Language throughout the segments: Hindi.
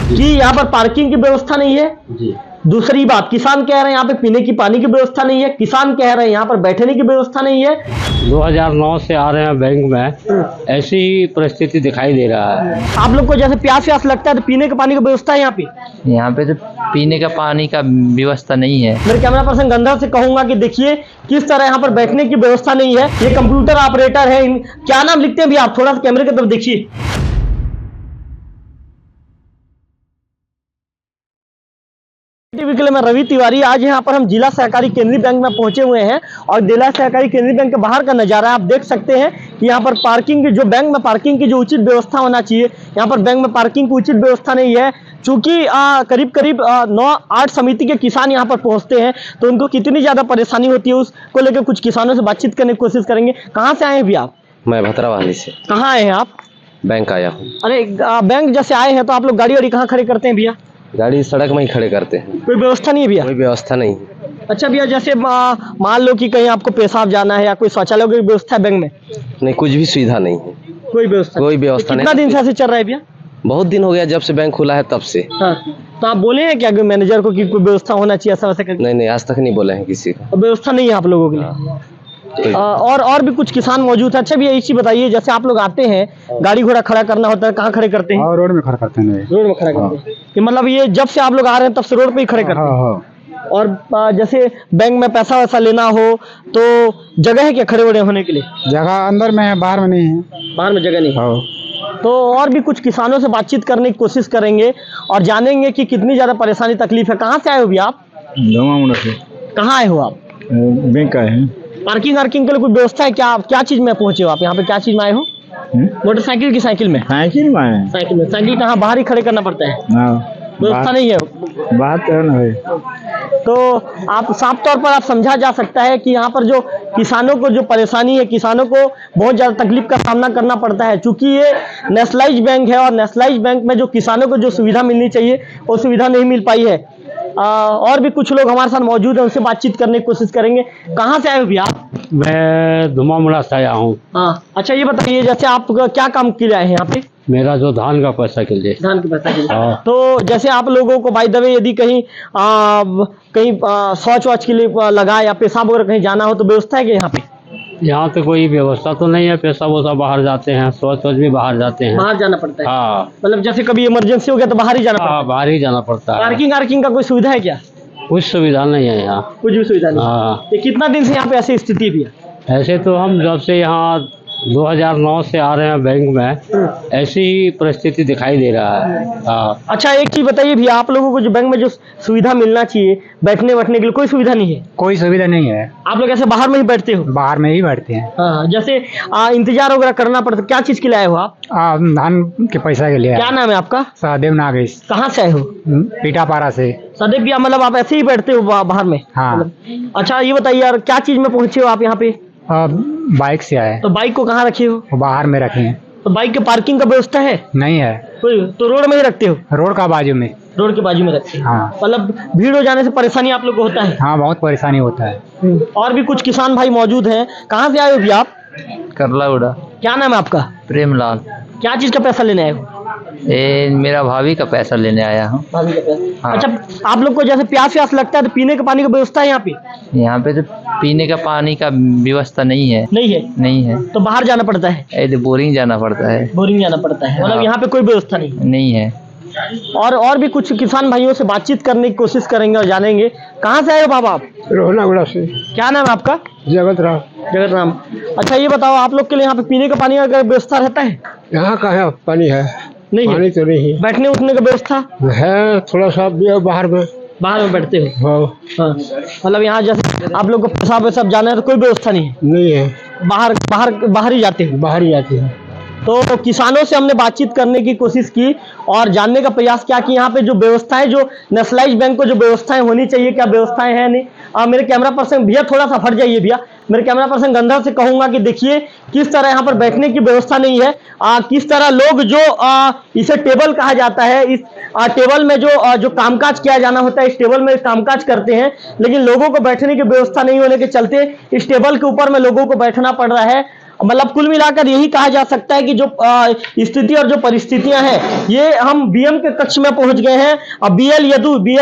कि यहाँ पर पार्किंग की व्यवस्था नहीं है जी। दूसरी बात, किसान कह रहे हैं यहाँ पे पीने की पानी की व्यवस्था नहीं है, किसान कह रहे हैं यहाँ पर बैठने की व्यवस्था नहीं है। 2009 से आ रहे हैं बैंक में, ऐसी ही परिस्थिति दिखाई दे रहा है। आप लोग को जैसे प्यास लगता है तो पीने के पानी की व्यवस्था है यहाँ पे तो पीने का पानी का व्यवस्था नहीं है। मेरे कैमरा पर्सन गंधर्व से कहूंगा कि देखिए किस तरह यहाँ पर बैठने की व्यवस्था नहीं है। ये कंप्यूटर ऑपरेटर है, क्या नाम लिखते हैं भी आप थोड़ा सा कैमरे की तरफ देखिए। टीवी के लिए मैं रवि तिवारी। आज यहाँ पर हम जिला सहकारी केंद्रीय बैंक में पहुंचे हुए हैं और जिला सहकारी केंद्रीय बैंक के बाहर का नजारा आप देख सकते हैं कि यहाँ पर पार्किंग की जो बैंक में पार्किंग की जो उचित व्यवस्था होना चाहिए, यहाँ पर बैंक में पार्किंग की उचित व्यवस्था नहीं है। चूंकि करीब 9-8 समिति के किसान यहाँ पर पहुंचते हैं तो उनको कितनी ज्यादा परेशानी होती है उसको लेकर कुछ किसानों से बातचीत करने की कोशिश करेंगे। कहाँ से आए हैं भी आप? मैं भद्रावाली से। कहाँ आए हैं आप? बैंक आया हूँ। अरे बैंक जैसे आए हैं तो आप लोग गाड़ी वाड़ी कहाँ खड़े करते हैं भैया? गाड़ी सड़क में ही खड़े करते हैं। कोई व्यवस्था नहीं है भैया? कोई व्यवस्था नहीं। अच्छा भैया, जैसे मान लो कि कहीं आपको पेशाब जाना है या कोई शौचालय की व्यवस्था है बैंक में? नहीं, कुछ भी सुविधा नहीं है। कोई व्यवस्था नहीं। कितना दिन से ऐसे चल रहा है भैया? बहुत दिन हो गया, जब से बैंक खुला है तब से। हाँ, तो आप बोले हैं क्या मैनेजर को कि कोई व्यवस्था होना चाहिए ऐसा वैसा करके? नहीं, आज तक नहीं बोले हैं किसी को। व्यवस्था नहीं है आप लोगों के लिए। और भी कुछ किसान मौजूद है। अच्छा भैया, इसी बताइए, जैसे आप लोग आते हैं गाड़ी घोड़ा खड़ा करना होता है, कहाँ खड़े करते हैं? रोड में खड़ा करते हैं। रोड में खड़ा करते हैं, मतलब ये जब से आप लोग आ रहे हैं तब से रोड पे ही खड़े करते हैं? और जैसे बैंक में पैसा वैसा लेना हो तो जगह है क्या खड़े वड़े होने के लिए? जगह अंदर में है, बाहर में नहीं है। बाहर में जगह नहीं है। तो और भी कुछ किसानों से बातचीत करने की कोशिश करेंगे और जानेंगे कि कितनी ज्यादा परेशानी तकलीफ है। कहाँ से आए हो भैया आप? से। कहाँ आए हो आप? बैंक आए हैं। पार्किंग वार्किंग के लिए कोई व्यवस्था है क्या? क्या चीज में पहुंचे हो आप यहाँ पे? क्या चीज में आए हो? मोटरसाइकिल की साइकिल में? साइकिल में आए। साइकिल कहाँ? बाहर ही खड़े करना पड़ता है? व्यवस्था नहीं है। बात है। तो आप साफ तौर पर आप समझा जा सकता है कि यहाँ पर जो किसानों को जो परेशानी है, किसानों को बहुत ज़्यादा तकलीफ का सामना करना पड़ता है। चूंकि ये नेशनलाइज बैंक है और नेशनलाइज बैंक में जो किसानों को जो सुविधा मिलनी चाहिए वो सुविधा नहीं मिल पाई है। और भी कुछ लोग हमारे साथ मौजूद हैं, उनसे बातचीत करने की कोशिश करेंगे। कहाँ से आए हो भैया आप? मैं धुमामुड़ा से आया हूँ। हाँ, अच्छा ये बताइए, जैसे आप क्या काम के लिए आए हैं यहाँ पे? मेरा जो धान का पैसा के लिए। धान के पैसा के लिए। तो जैसे आप लोगों को बाय द वे यदि कहीं शौच वौच के लिए लगा या पेशाब वगैरह कहीं जाना हो तो व्यवस्था है कि यहाँ पे? यहाँ तो कोई व्यवस्था तो नहीं है। पेशाब वोसा बाहर जाते हैं, शौच भी बाहर जाते हैं। बाहर जाना पड़ता है? हाँ, मतलब जैसे कभी इमरजेंसी हो गया तो बाहर ही जाना पड़ता है? बाहर ही जाना पड़ता है। पार्किंग का कोई सुविधा है क्या? कुछ सुविधा नहीं है यहाँ। कुछ भी सुविधा नहीं। हाँ। ये कितना दिन से यहाँ पे ऐसी स्थिति भी है? ऐसे तो हम जब से यहाँ 2009 से आ रहे हैं बैंक में, ऐसी ही परिस्थिति दिखाई दे रहा है। हाँ। अच्छा एक चीज बताइए भैया, आप लोगों को जो बैंक में जो सुविधा मिलना चाहिए बैठने के लिए, कोई सुविधा नहीं है? कोई सुविधा नहीं है। आप लोग ऐसे बाहर में ही बैठते हो? बाहर में ही बैठते हैं। हाँ, जैसे इंतजार वगैरह करना पड़ता। क्या चीज के लिए आए हो आप? धान के पैसा के लिए। क्या नाम है आपका? सहदेव नागेश। कहाँ से आए हो? पीटापारा से। सदैव भैया, मतलब आप ऐसे ही बैठते हो बाहर में? हाँ। अच्छा ये बताइए यार, क्या चीज में पहुंचे हो आप यहाँ पे? बाइक से आए। तो बाइक को कहाँ रखे हो? बाहर में रखे हैं। तो बाइक के पार्किंग का व्यवस्था है? नहीं है। तो रोड में ही रखते हो? रोड का बाजू में। रोड के बाजू में रखते हैं। हाँ। मतलब भीड़ हो जाने से परेशानी आप लोग को होता है? हाँ, बहुत परेशानी होता है। और भी कुछ किसान भाई मौजूद हैं। कहाँ से आए हो भैया आप? करलाउड़ा। क्या नाम है आपका? प्रेमलाल। क्या चीज का पैसा लेने आए हो? मेरा भाभी का पैसा लेने आया हूँ। भाभी का पैसा। हाँ। अच्छा आप लोग को जैसे प्यास लगता है तो पीने के पानी की व्यवस्था है यहाँ पे? यहाँ पे तो पीने का पानी का व्यवस्था नहीं है। नहीं है। तो बाहर जाना पड़ता है? बोरिंग जाना पड़ता है। बोरिंग जाना पड़ता है। मतलब यहाँ पे कोई व्यवस्था नहीं है। और भी कुछ किसान भाइयों से बातचीत करने की कोशिश करेंगे और जानेंगे। कहाँ से आए हो बाबा आप? रोहनागुड़ा से। क्या नाम है आपका? जगत राम। अच्छा ये बताओ, आप लोग के लिए यहाँ पे पीने का पानी का व्यवस्था रहता है? यहाँ का है पानी है? नहीं पानी तो नहीं है। बैठने उठने का व्यवस्था है? थोड़ा सा भी है बाहर में बैठते हो? हाँ। मतलब यहाँ जैसे आप लोग को पेशाब वेशाब जाना है तो कोई व्यवस्था नहीं है? बाहर ही जाते हो? बाहर ही जाते हैं। तो किसानों से हमने बातचीत करने की कोशिश की और जानने का प्रयास किया कि यहाँ पे जो व्यवस्थाएं, जो नेशनलाइज बैंक को जो व्यवस्थाएं होनी चाहिए, क्या व्यवस्थाएं हैं नहीं। मेरे कैमरा पर्सन भैया थोड़ा सा फट जाइए भैया। मेरे कैमरा पर्सन गंधर्व से कहूंगा कि देखिए किस तरह यहाँ पर बैठने की व्यवस्था नहीं है। किस तरह लोग जो इसे टेबल कहा जाता है, इस टेबल में जो कामकाज किया जाना होता है, इस टेबल में कामकाज करते हैं, लेकिन लोगों को बैठने की व्यवस्था नहीं होने के चलते इस टेबल के ऊपर में लोगों को बैठना पड़ रहा है। मतलब कुल मिलाकर यही कहा जा सकता है कि जो स्थिति और जो परिस्थितियां हैं, ये हम बीएम के कक्ष में पहुंच गए हैं और बीएल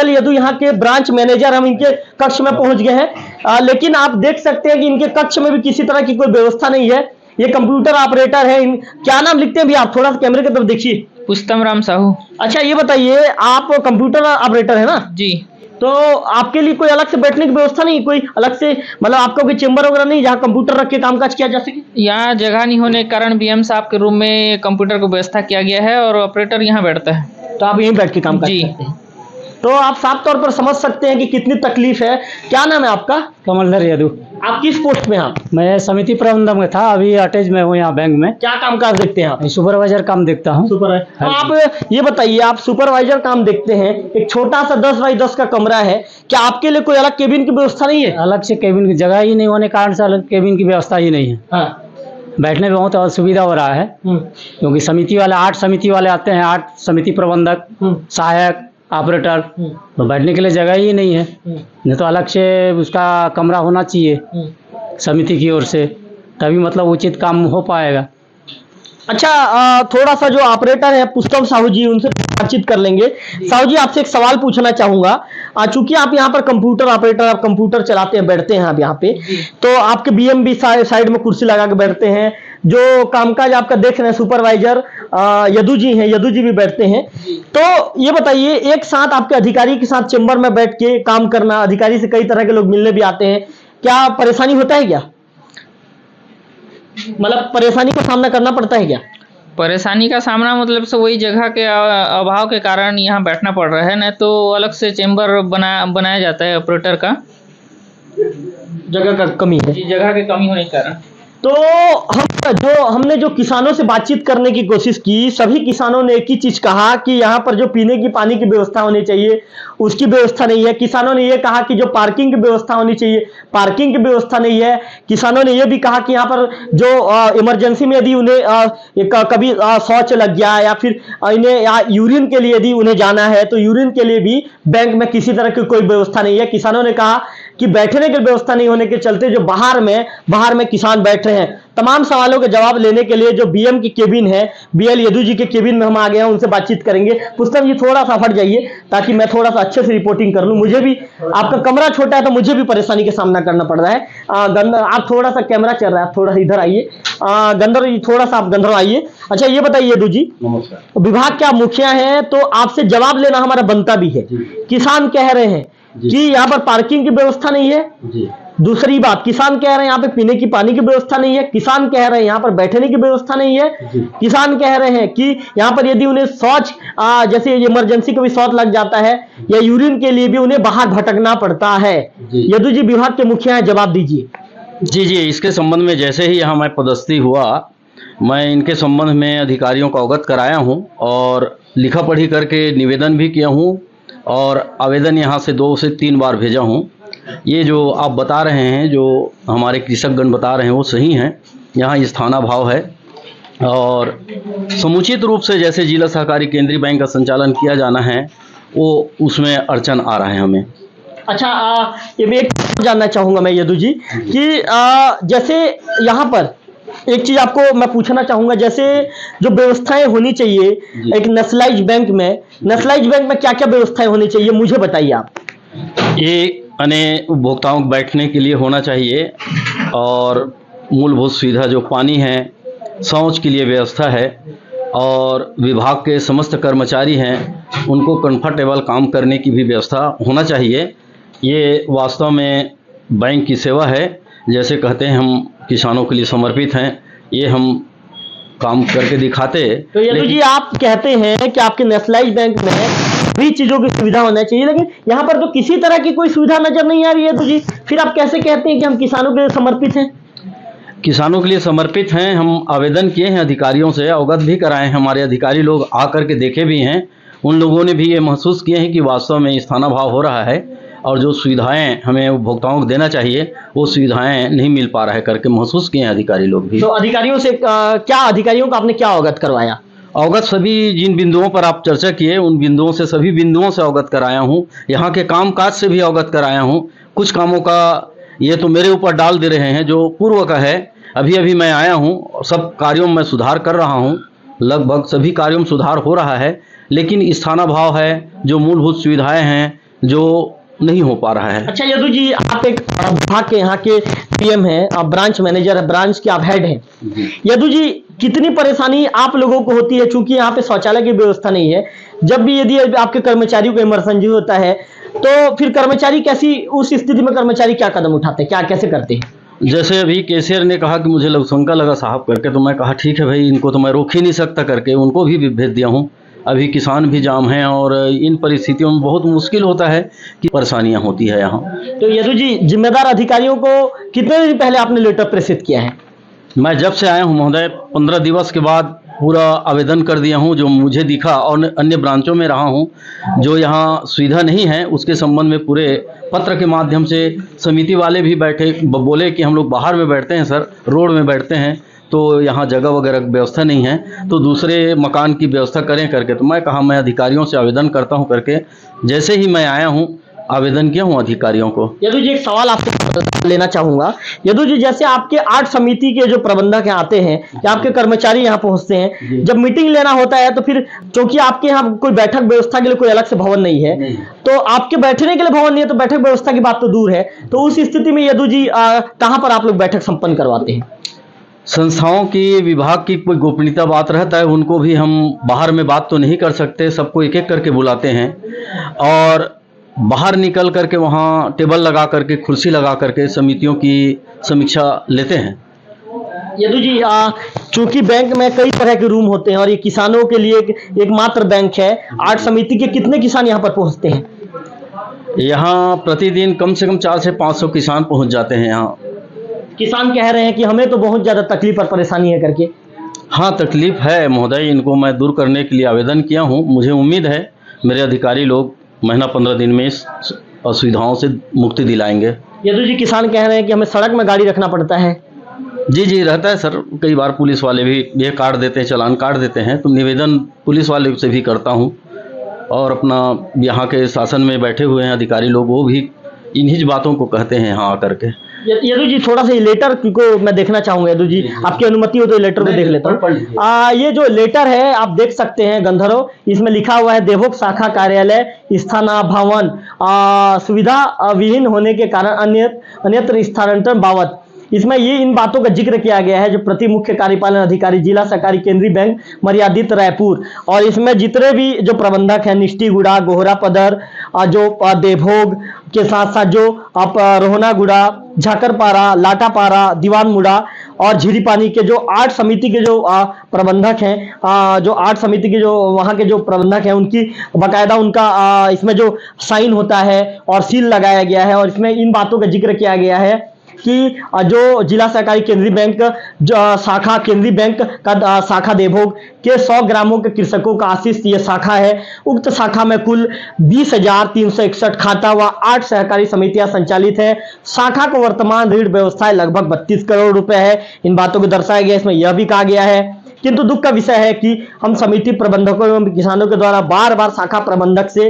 यदु यहाँ के ब्रांच मैनेजर, हम इनके कक्ष में पहुंच गए हैं। लेकिन आप देख सकते हैं कि इनके कक्ष में भी किसी तरह की कोई व्यवस्था नहीं है। ये कंप्यूटर ऑपरेटर है। क्या नाम लिखते हैं भी आप? थोड़ा सा कैमरे की तरफ देखिए। पुष्तम राम साहू। अच्छा ये बताइए, आप कंप्यूटर ऑपरेटर है ना जी। तो आपके लिए कोई अलग से बैठने की व्यवस्था नहीं, कोई अलग से मतलब आपका कोई चेंबर वगैरह नहीं जहाँ कंप्यूटर रख के कामकाज किया जा सके? यहाँ जगह नहीं होने के कारण बीएम साहब के रूम में कंप्यूटर की व्यवस्था किया गया है और ऑपरेटर यहाँ बैठता है। तो आप यहीं बैठ के कामकाज करते हैं। तो आप साफ तौर पर समझ सकते हैं कि कितनी तकलीफ है। क्या नाम है आपका? कमलधर यादव। आप किस पोस्ट में हैं आप? मैं समिति प्रबंधक में था, अभी अटैच में हूँ यहाँ बैंक में। क्या कामकाज देखते हैं आप? सुपरवाइजर काम देखता हूँ। सुपरवाइजर। तो आप ये बताइए, आप सुपरवाइजर काम देखते हैं, एक छोटा सा 10 बाई 10 का कमरा है, क्या आपके लिए कोई अलग केबिन की व्यवस्था नहीं है? अलग से केबिन की जगह ही नहीं होने के कारण से अलग केबिन की व्यवस्था ही नहीं है। हाँ। बैठने में बहुत असुविधा हो रहा है, क्योंकि समिति वाले 8 समिति वाले आते हैं, 8 समिति प्रबंधक, सहायक, ऑपरेटर, तो बैठने के लिए जगह ही नहीं है। नहीं तो अलग से उसका कमरा होना चाहिए समिति की ओर से, तभी मतलब उचित काम हो पाएगा। अच्छा, थोड़ा सा जो ऑपरेटर है पुष्तम साहू जी, उनसे बातचीत कर लेंगे। साहू जी, आपसे एक सवाल पूछना चाहूंगा। चूंकि आप यहाँ पर कंप्यूटर ऑपरेटर, आप कंप्यूटर चलाते हैं, बैठते हैं आप यहाँ पे, तो आपके बीएम भी साइड में कुर्सी लगा के बैठते हैं। जो कामकाज आपका देख रहे हैं सुपरवाइजर यदु जी हैं, यदु जी भी बैठते हैं। तो ये बताइए, एक साथ आपके अधिकारी के साथ चेंबर में बैठ के काम करना, अधिकारी से कई तरह के लोग मिलने भी आते हैं, क्या परेशानी होता है? क्या मतलब परेशानी का सामना करना पड़ता है क्या? परेशानी का सामना मतलब से वही जगह के अभाव के कारण यहाँ बैठना पड़ रहा है, नहीं तो अलग से चेंबर बनाया जाता है ऑपरेटर का। जगह का कमी है। जगह की कमी होने के कारण। तो हमने जो किसानों से बातचीत करने की कोशिश की, सभी किसानों ने एक ही चीज कहा कि यहाँ पर जो पीने की पानी की व्यवस्था होनी चाहिए उसकी व्यवस्था नहीं है। किसानों ने ये कहा कि जो पार्किंग की व्यवस्था होनी चाहिए, पार्किंग की व्यवस्था नहीं है। किसानों ने ये भी कहा कि यहाँ पर जो इमरजेंसी में यदि उन्हें कभी शौच लग गया या फिर इन्हें यूरिन के लिए यदि उन्हें जाना है तो यूरिन के लिए भी बैंक में किसी तरह की कोई व्यवस्था नहीं है। किसानों ने कहा कि बैठने की व्यवस्था नहीं होने के चलते जो बाहर में किसान बैठ रहे हैं। तमाम सवालों के जवाब लेने के लिए जो बीएम की केबिन है, बीएल यदु जी के केबिन में हम आ गए हैं, उनसे बातचीत करेंगे। पुष्तम जी थोड़ा सा हट जाइए ताकि मैं थोड़ा सा अच्छे से रिपोर्टिंग कर लूं। मुझे भी, आपका कमरा छोटा है तो मुझे भी परेशानी का सामना करना पड़ रहा है। गंधर, आप थोड़ा सा कैमरा चल रहा है, आप थोड़ा सा इधर आइए। गंधर जी थोड़ा सा आप गंधर आइए। अच्छा ये बताइए यदु जी, विभाग के आप मुखिया हैं तो आपसे जवाब लेना हमारा बनता भी है। किसान कह रहे हैं कि यहाँ पर पार्किंग की व्यवस्था नहीं है। दूसरी बात, किसान कह रहे हैं यहाँ पे पीने की पानी की व्यवस्था नहीं है। किसान कह रहे हैं यहाँ पर बैठने की व्यवस्था नहीं है। किसान कह रहे हैं कि यहाँ पर यदि उन्हें शौच जैसे इमरजेंसी को भी शौच लग जाता है या यूरिन के लिए भी उन्हें बाहर भटकना पड़ता है। यदु जी विभाग के मुखिया हैं, जवाब दीजिए। जी, इसके संबंध में जैसे ही यहाँ मैं पदस्थी हुआ, मैं इनके संबंध में अधिकारियों को अवगत कराया हूँ और लिखा पढ़ी करके निवेदन भी किया हूँ और आवेदन यहाँ से 2 से 3 बार भेजा हूँ। ये जो आप बता रहे हैं, जो हमारे कृषकगण बता रहे हैं, वो सही हैं। यहाँ स्थानाभाव है और समुचित रूप से जैसे जिला सहकारी केंद्रीय बैंक का संचालन किया जाना है, वो उसमें अड़चन आ रहा है हमें। अच्छा, ये मैं एक जानना चाहूँगा मैं यदु जी कि जैसे यहाँ पर एक चीज आपको मैं पूछना चाहूंगा, जैसे जो व्यवस्थाएं होनी चाहिए एक नेशनलाइज बैंक में क्या क्या व्यवस्थाएं होनी चाहिए, मुझे बताइए आप। ये अन्य उपभोक्ताओं को बैठने के लिए होना चाहिए और मूलभूत सुविधा जो पानी है, शौच के लिए व्यवस्था है और विभाग के समस्त कर्मचारी हैं उनको कंफर्टेबल काम करने की भी व्यवस्था होना चाहिए। ये वास्तव में बैंक की सेवा है। जैसे कहते हैं हम किसानों के लिए समर्पित हैं, ये हम काम करके दिखाते। तो यदु जी आप कहते हैं कि आपके नेशनलाइज बैंक में भी चीजों की सुविधा होना चाहिए, लेकिन यहाँ पर तो किसी तरह की कोई सुविधा नजर नहीं आ रही है। यदु जी फिर आप कैसे कहते हैं कि हम किसानों के लिए समर्पित हैं? किसानों के लिए समर्पित हैं। हम आवेदन किए हैं, अधिकारियों से अवगत भी कराए हैं, हमारे अधिकारी लोग आकर के देखे भी हैं। उन लोगों ने भी ये महसूस किए हैं कि वास्तव में स्थानाभाव हो रहा है और जो सुविधाएं हमें उपभोक्ताओं को देना चाहिए वो सुविधाएं नहीं मिल पा रहा है करके महसूस किए हैं अधिकारी लोग भी। तो अधिकारियों से अधिकारियों को आपने क्या अवगत करवाया? अवगत सभी जिन बिंदुओं पर आप चर्चा किए उन बिंदुओं से, सभी बिंदुओं से अवगत कराया हूँ। यहाँ के कामकाज से भी अवगत कराया हूँ। कुछ कामों का ये तो मेरे ऊपर डाल दे रहे हैं जो पूर्व का है, अभी अभी मैं आया हूँ, सब कार्यों में सुधार कर रहा हूँ, लगभग सभी कार्यों में सुधार हो रहा है, लेकिन स्थानाभाव है, जो मूलभूत सुविधाएं हैं जो नहीं हो पा रहा है। अच्छा यदु जी, आप एक विभाग के यहाँ के पीएम हैं, आप ब्रांच मैनेजर है, ब्रांच के आप हेड हैं। यदु जी, कितनी परेशानी आप लोगों को होती है, चूंकि यहाँ पे शौचालय की व्यवस्था नहीं है, जब भी यदि आपके कर्मचारियों को इमरजेंसी होता है तो फिर कर्मचारी कैसी, उस स्थिति में कर्मचारी क्या कदम उठाते हैं, क्या कैसे करते हैं? जैसे अभी केसीआर ने कहा कि मुझे लघुशंका लगा साहब करके, तो मैं कहा ठीक है भाई, इनको तो मैं रोक ही नहीं सकता करके उनको भी भेज दिया हूँ। अभी किसान भी जाम हैं और इन परिस्थितियों में बहुत मुश्किल होता है कि परेशानियां होती है यहाँ। तो यदु जी, जिम्मेदार अधिकारियों को कितने दिन पहले आपने लेटर प्रेषित किया है? मैं जब से आया हूँ महोदय, 15 दिवस के बाद पूरा आवेदन कर दिया हूँ, जो मुझे दिखा, और अन्य ब्रांचों में रहा हूँ, जो यहाँ सुविधा नहीं है उसके संबंध में पूरे पत्र के माध्यम से समिति वाले भी बैठे, बोले कि हम लोग बाहर में बैठते हैं सर, रोड में बैठते हैं, तो यहाँ जगह वगैरह की व्यवस्था नहीं है, तो दूसरे मकान की व्यवस्था करें करके। तो मैं कहा मैं अधिकारियों से आवेदन करता हूँ करके, जैसे ही मैं आया हूँ आवेदन किया हूँ अधिकारियों को। यदु जी, एक सवाल आपसे लेना चाहूंगा। यदु जी, जैसे आपके 8 समिति के जो प्रबंधक यहाँ आते हैं या आपके कर्मचारी यहाँ पहुंचते हैं, जब मीटिंग लेना होता है तो फिर क्योंकि आपके यहाँ कोई बैठक व्यवस्था के लिए कोई अलग से भवन नहीं है, तो आपके बैठने के लिए भवन नहीं है, तो बैठक व्यवस्था की बात तो दूर है, तो उस स्थिति में यदु जी कहाँ पर आप लोग बैठक संपन्न करवाते हैं? संस्थाओं की, विभाग की कोई गोपनीयता बात रहता है, उनको भी हम बाहर में बात तो नहीं कर सकते, सबको एक एक करके बुलाते हैं और बाहर निकल करके वहाँ टेबल लगा करके, कुर्सी लगा करके समितियों की समीक्षा लेते हैं। यदु जी, चूंकि बैंक में कई तरह के रूम होते हैं और ये किसानों के लिए एकमात्र बैंक है, 8 समिति के कितने किसान यहाँ पर पहुँचते हैं? यहाँ प्रतिदिन कम से कम 400 से 500 किसान पहुँच जाते हैं यहाँ। किसान कह रहे हैं कि हमें तो बहुत ज्यादा तकलीफ और परेशानी है करके। हाँ, तकलीफ है महोदय, इनको मैं दूर करने के लिए आवेदन किया हूँ। मुझे उम्मीद है मेरे अधिकारी लोग महीना 15 दिन में इस असुविधाओं से मुक्ति दिलाएंगे। यदु जी, किसान कह रहे हैं कि हमें सड़क में गाड़ी रखना पड़ता है। जी रहता है सर, कई बार पुलिस वाले भी ये काट देते हैं, चालान काट देते हैं, तो निवेदन पुलिस वाले से भी करता हूँ और अपना यहाँ के शासन में बैठे हुए हैं अधिकारी लोग, वो भी इन्हीं बातों को कहते हैं यहाँ आकर के। यदु जी, थोड़ा सा ये लेटर को मैं देखना चाहूंगा। यदु जी, आपकी अनुमति हो तो ये लेटर को देख लेता हूँ। ये जो लेटर है आप देख सकते हैं गंधर्व, इसमें लिखा हुआ है देवभोग शाखा कार्यालय स्थान भवन सुविधा विहीन होने के कारण अन्यत्र स्थानांतरण बाबत। इसमें ये इन बातों का जिक्र किया गया है, जो प्रति मुख्य कार्यपालन अधिकारी जिला सहकारी केंद्रीय बैंक मर्यादित रायपुर, और इसमें जितने भी जो प्रबंधक हैं निष्ठीगुड़ा, गोहरा पदर, जो देवभोग के साथ साथ जो आप रोहनागुड़ा, झाकरपारा, लाटापारा, दीवानमुड़ा और झीरीपानी के जो 8 समिति के जो प्रबंधक हैं, जो 8 समिति के जो वहाँ के जो प्रबंधक हैं, उनकी बाकायदा उनका इसमें जो साइन होता है और सील लगाया गया है, और इसमें इन बातों का जिक्र किया गया है कि जो जिला सहकारी केंद्रीय बैंक जो शाखा केंद्रीय बैंक का शाखा देवभोग के 100 ग्रामों के कृषकों का आशीष ये शाखा है। उक्त शाखा में कुल 20,361 खाता व 8 सहकारी समितियां संचालित है। शाखा को वर्तमान ऋण व्यवस्था लगभग 32 करोड़ रुपए है। इन बातों को दर्शाया गया, इसमें यह भी कहा गया है। किंतु दुख का विषय है कि हम समिति प्रबंधकों एवं किसानों के द्वारा बार बार शाखा प्रबंधक से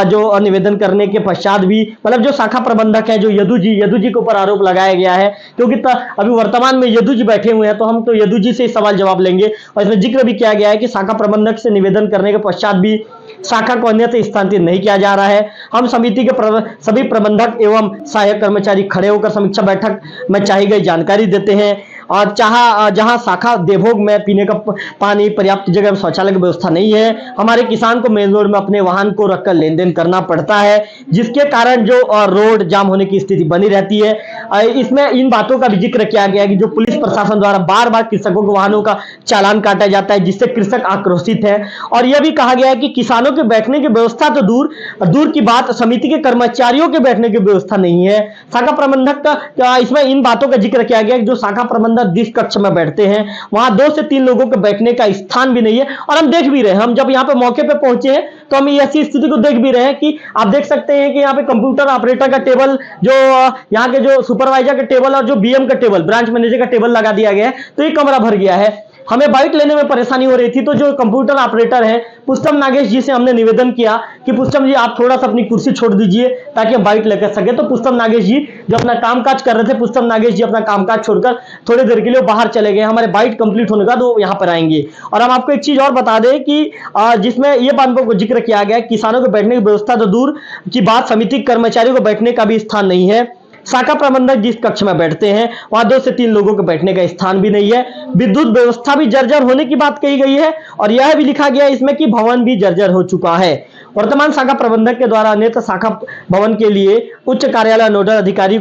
जो निवेदन करने के पश्चात भी, मतलब जो शाखा प्रबंधक है जो यदु जी के ऊपर आरोप लगाया गया है, क्योंकि अभी वर्तमान में यदु जी बैठे हुए हैं, तो हम तो यदु जी से सवाल जवाब लेंगे। और इसमें जिक्र भी किया गया है कि शाखा प्रबंधक से निवेदन करने के पश्चात भी शाखा को अन्यत्र स्थानांतरित नहीं किया जा रहा है। हम समिति के सभी प्रबंधक एवं सहायक कर्मचारी खड़े होकर समीक्षा बैठक में चाहिए गई जानकारी देते हैं, और जहां शाखा देवभोग में पीने का पानी, पर्याप्त जगह में शौचालय की व्यवस्था नहीं है। हमारे किसान को मेन रोड में अपने वाहन को रखकर लेन देन करना पड़ता है, जिसके कारण जो रोड जाम होने की स्थिति बनी रहती है। इसमें इन बातों का भी जिक्र किया गया है कि जो पुलिस प्रशासन द्वारा बार बार कृषकों के वाहनों का चालान काटा जाता है, जिससे कृषक आक्रोशित है। और यह भी कहा गया है कि किसानों के बैठने की व्यवस्था तो दूर की बात, समिति के कर्मचारियों के बैठने की व्यवस्था नहीं है। शाखा प्रबंधक का इसमें इन बातों का जिक्र किया गया कि जो शाखा प्रबंधक जिस कक्ष में बैठते हैं वहां 2 से 3 लोगों के बैठने का स्थान भी नहीं है। और हम देख भी रहे हैं, हम जब यहाँ पे मौके पे पहुंचे हैं तो हम ऐसी स्थिति को देख भी रहे हैं कि आप देख सकते हैं कि यहाँ पे कंप्यूटर ऑपरेटर का टेबल, जो यहाँ के जो सुपरवाइजर का टेबल और जो बीएम का टेबल, ब्रांच मैनेजर का टेबल लगा दिया गया है, तो ये कमरा भर गया है। हमें बाइट लेने में परेशानी हो रही थी, तो जो कंप्यूटर ऑपरेटर है पुष्टम नागेश जी से हमने निवेदन किया कि पुष्टम जी आप थोड़ा सा अपनी कुर्सी छोड़ दीजिए ताकि हम बाइट लेकर सके। तो पुष्टम नागेश जी जो अपना कामकाज कर रहे थे, पुष्टम नागेश जी अपना कामकाज छोड़कर थोड़ी देर के लिए बाहर चले गए। हमारे बाइट कंप्लीट होने के बाद वो यहाँ पर आएंगे। और हम आपको एक चीज और बता दें कि जिसमें ये बात को जिक्र किया गया, किसानों को बैठने की व्यवस्था तो दूर की बात, समिति कर्मचारियों को बैठने का भी स्थान नहीं है। शाखा प्रबंधक जिस कक्ष में बैठते हैं वहां 2 से 3 लोगों के बैठने का स्थान भी नहीं है। विद्युत व्यवस्था भी जर्जर होने की बात कही गई है और यह भी लिखा गया है इसमें कि भवन भी जर्जर हो चुका है। वर्तमान शाखा प्रबंधक के द्वारा अन्यत्र शाखा भवन के लिए उच्च कार्यालय नोडल अधिकारी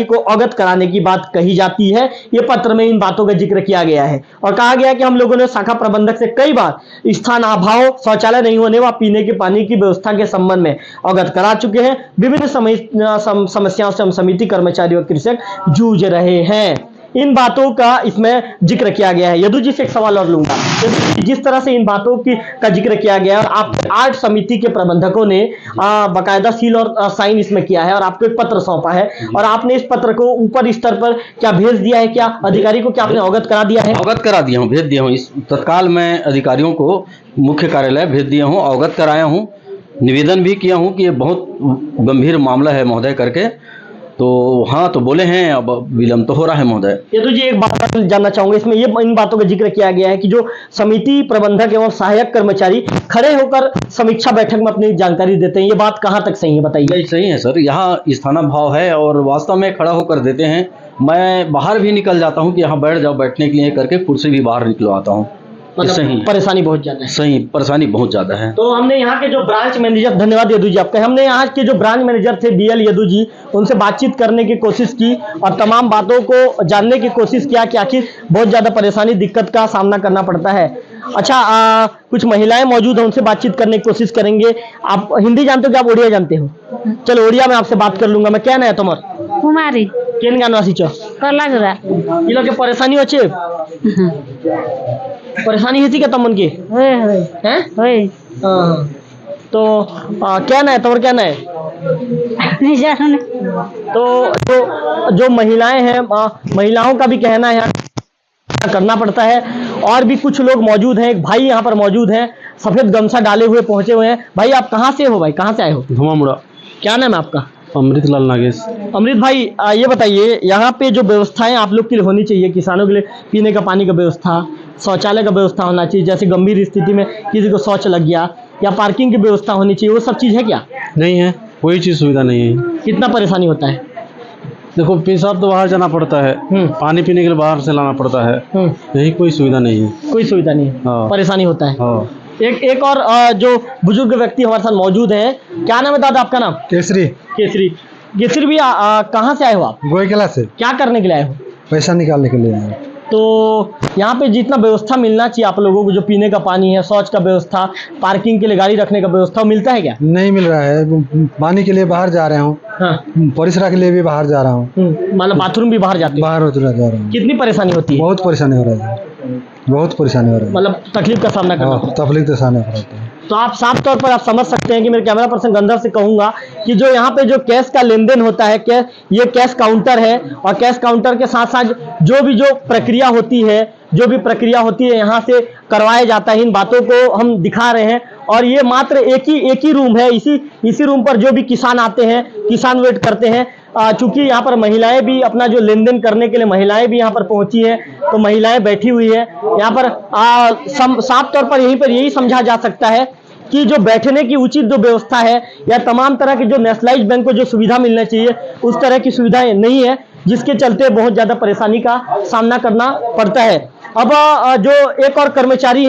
को अवगत कराने की बात कही जाती है। यह पत्र में इन बातों का जिक्र किया गया है और कहा गया कि हम लोगों ने शाखा प्रबंधक से कई बार स्थान अभाव, शौचालय नहीं होने व पीने के पानी की व्यवस्था के संबंध में अवगत करा चुके हैं। विभिन्न समस्याओं से हम समिति कर्मचारी और कृषक जूझ रहे हैं। इन बातों का इसमें जिक्र किया गया है। यदु जी से एक सवाल और लूंगा, जिस तरह से इन बातों का जिक्र किया गया और आप 8 समिति के प्रबंधकों ने बाकायदा सील और साइन इसमें किया है और आपको एक पत्र सौंपा है और आपने इस पत्र को ऊपर स्तर पर क्या भेज दिया है, क्या अधिकारी को क्या आपने अवगत करा दिया है? अवगत करा दिया हूँ, भेज दिया हूँ। इस तत्काल मैं अधिकारियों को मुख्य कार्यालय भेज दिया हूँ, अवगत कराया हूँ, निवेदन भी किया हूँ कि ये बहुत गंभीर मामला है महोदय करके। तो हाँ, तो बोले हैं, अब विलम्ब तो हो रहा है महोदय। ये तो जी एक बात जानना चाहूंगा, इसमें ये इन बातों का जिक्र किया गया है कि जो समिति प्रबंधक एवं सहायक कर्मचारी खड़े होकर समीक्षा बैठक में अपनी जानकारी देते हैं, ये बात कहाँ तक सही है बताइए? नहीं सही है सर, यहाँ स्थानाभाव है और वास्तव में खड़ा होकर देते हैं। मैं बाहर भी निकल जाता हूँ कि यहाँ बैठ जाओ, बैठने के लिए करके कुर्सी भी बाहर निकलवाता हूँ। मतलब परेशानी बहुत ज्यादा है। सही, परेशानी बहुत ज्यादा है। तो हमने यहाँ के जो ब्रांच मैनेजर, धन्यवाद यदु जी आपका, हमने यहाँ के जो ब्रांच मैनेजर थे BL यदु जी, उनसे बातचीत करने की कोशिश की और तमाम बातों को जानने की कोशिश किया कि आखिर बहुत ज्यादा परेशानी, दिक्कत का सामना करना पड़ता है। अच्छा, कुछ महिलाएं मौजूद हैं, उनसे बातचीत करने की कोशिश करेंगे। आप हिंदी जानते हो कि आप उड़िया जानते हो? चलो उड़िया में आपसे बात कर लूंगा मैं। क्या ना है तुम्हारा? कुमारी केन गानवा सीचो लग रहा ये लोग के परेशानी अच्छे परेशानी है क्या तमन की हैं? तो क्या ना है तुम्हारा, क्या ना है? नहीं जाने। तो जो महिलाएं हैं, महिलाओं का भी कहना है करना पड़ता है। और भी कुछ लोग मौजूद हैं, एक भाई यहाँ पर मौजूद हैं, सफेद गमछा डाले हुए पहुंचे हुए हैं। भाई आप कहाँ से हो? भाई कहाँ से आए हो? धुआमुड़ा। क्या नाम है आपका? अमृतलाल नागेश। अमृत भाई, ये बताइए यहाँ पे जो व्यवस्थाएं आप लोग के लिए होनी चाहिए, किसानों के लिए पीने का पानी का व्यवस्था, शौचालय का व्यवस्था होना चाहिए, जैसे गंभीर स्थिति में किसी को शौच लग गया, या पार्किंग की व्यवस्था होनी चाहिए, वो सब चीज़ है क्या? नहीं है, कोई चीज़ सुविधा नहीं है। कितना परेशानी होता है? देखो, पेशाब तो बाहर जाना पड़ता है, पानी पीने के लिए बाहर से लाना पड़ता है, यही कोई सुविधा नहीं है। कोई सुविधा नहीं है, हाँ। परेशानी होता है। हाँ। एक और जो बुजुर्ग व्यक्ति हमारे साथ मौजूद हैं, क्या नाम है दादा आपका? नाम केसरी। केसरी। केसरी भी कहाँ से आए हो आप? गोयकला से। क्या करने के लिए आए हो? पैसा निकालने के लिए आए। तो यहाँ पे जितना व्यवस्था मिलना चाहिए आप लोगों को, जो पीने का पानी है, शौच का व्यवस्था, पार्किंग के लिए गाड़ी रखने का व्यवस्था, मिलता है क्या? नहीं मिल रहा है। पानी के लिए बाहर जा रहा हूँ, हाँ। परिसरा के लिए भी बाहर जा रहा हूँ, मतलब बाथरूम भी बाहर जाते हो? बाहर उतर जा रहा हूँ। कितनी परेशानी होती है? बहुत परेशानी हो रहा है, बहुत परेशानी हो रही है। मतलब तकलीफ का सामना करना पड़ता है। तकलीफ का सामना करते हैं। तो आप साफ तौर पर आप समझ सकते हैं कि मेरे कैमरा पर्सन गंधर्व से कहूंगा कि जो यहाँ पे जो कैश का लेन देन होता है, ये कैश काउंटर है और कैश काउंटर के साथ साथ जो प्रक्रिया होती है यहाँ से करवाया जाता है। इन बातों को हम दिखा रहे हैं और ये मात्र एक ही रूम है। इसी रूम पर जो भी किसान आते हैं, किसान वेट करते हैं। चूंकि यहाँ पर महिलाएं भी अपना जो लेन देन करने के लिए महिलाएं भी यहाँ पर पहुंची हैं, तो महिलाएं बैठी हुई है यहाँ पर। साफ तौर पर यही समझा जा सकता है कि जो बैठने की उचित जो व्यवस्था है या तमाम तरह की जो नेशनलाइज्ड बैंक को जो सुविधा मिलना चाहिए, उस तरह की सुविधाएं नहीं है, जिसके चलते बहुत ज्यादा परेशानी का सामना करना पड़ता है। अब जो एक और कर्मचारी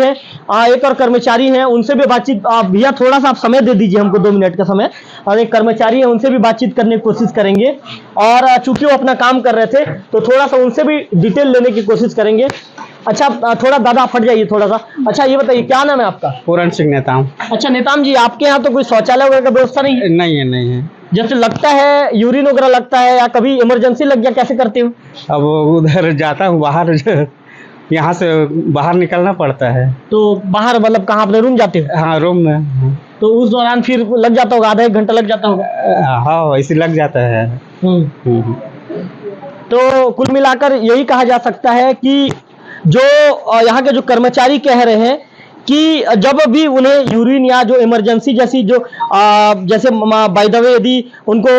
हैं उनसे भी बातचीत, भैया थोड़ा सा आप समय दे दीजिए हमको, 2 मिनट का समय। और एक कर्मचारी है, उनसे भी बातचीत करने की कोशिश करेंगे और चूंकि वो अपना काम कर रहे थे तो थोड़ा सा उनसे भी डिटेल लेने की कोशिश करेंगे। अच्छा, थोड़ा दादा फट जाइए थोड़ा सा। अच्छा, ये बताइए क्या नाम है आपका? पूरन सिंह नेताम। अच्छा नेताम जी, आपके यहाँ तो कोई शौचालय वगैरह का व्यवस्था नहीं है? नहीं है। जैसे लगता है यूरिन वगैरह लगता है या कभी इमरजेंसी लग गया, कैसे करते हो? अब उधर जाता हूँ बाहर, यहाँ से बाहर निकलना पड़ता है। तो बाहर मतलब कहाँ, अपने रूम जाते हो? हाँ, रूम में। तो उस दौरान फिर लग जाता होगा, आधा 1 घंटा लग जाता होगा? हाँ, ऐसे लग जाता है। तो कुल मिलाकर यही कहा जा सकता है कि जो यहाँ के जो कर्मचारी कह रहे हैं कि जब भी उन्हें यूरिन या जो इमरजेंसी जैसी जो जैसे बाय द वे यदि उनको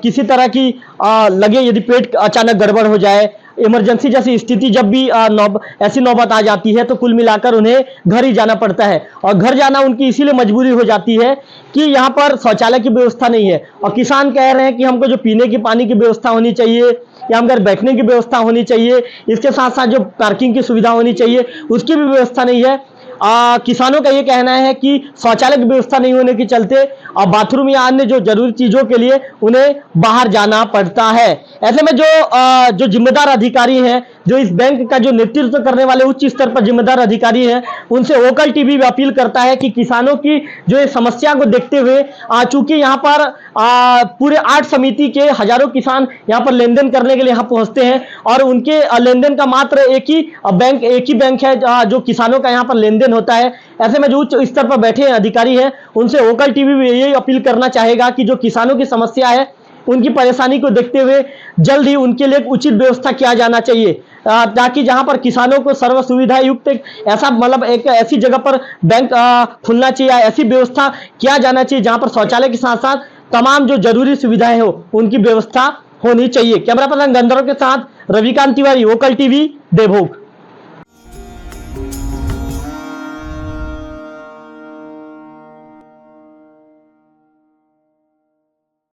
किसी तरह की लगे, यदि पेट अचानक गड़बड़ हो जाए, इमरजेंसी जैसी स्थिति जब भी ऐसी नौबत आ जाती है, तो कुल मिलाकर उन्हें घर ही जाना पड़ता है। और घर जाना उनकी इसीलिए मजबूरी हो जाती है कि यहाँ पर शौचालय की व्यवस्था नहीं है। और किसान कह रहे हैं कि हमको जो पीने की पानी की व्यवस्था होनी चाहिए या हम घर बैठने की व्यवस्था होनी चाहिए, इसके साथ साथ जो पार्किंग की सुविधा होनी चाहिए उसकी भी व्यवस्था नहीं है। किसानों का ये कहना है कि शौचालय की व्यवस्था नहीं होने के चलते बाथरूम या अन्य जो जरूरी चीजों के लिए उन्हें बाहर जाना पड़ता है। ऐसे में जो जिम्मेदार अधिकारी हैं, जो इस बैंक का जो नेतृत्व करने वाले उच्च स्तर पर जिम्मेदार अधिकारी हैं, उनसे वोकल टीवी भी अपील करता है कि किसानों की जो ये समस्या को देखते हुए, चूंकि यहाँ पर पूरे 8 समिति के हजारों किसान यहाँ पर लेन देन करने के लिए यहाँ पहुंचते हैं और उनके लेन देन का मात्र एक ही बैंक है जो किसानों का यहाँ पर लेन देन होता है। ऐसे में जो उच्च स्तर पर बैठे अधिकारी हैं, उनसे वोकल टीवी भी यही अपील करना चाहेगा कि जो किसानों की समस्या है, उनकी परेशानी को देखते हुए जल्द ही उनके लिए उचित व्यवस्था किया जाना चाहिए, ताकि जहां पर किसानों को सर्व सुविधा युक्त एक ऐसी जगह पर बैंक खुलना चाहिए, ऐसी व्यवस्था किया जाना चाहिए जहां पर शौचालय के साथ साथ तमाम जो जरूरी सुविधाएं हो उनकी व्यवस्था होनी चाहिए। कैमरा पर्सन गंधर्व के साथ रविकांत तिवारी, वोकल टीवी, देवभोग।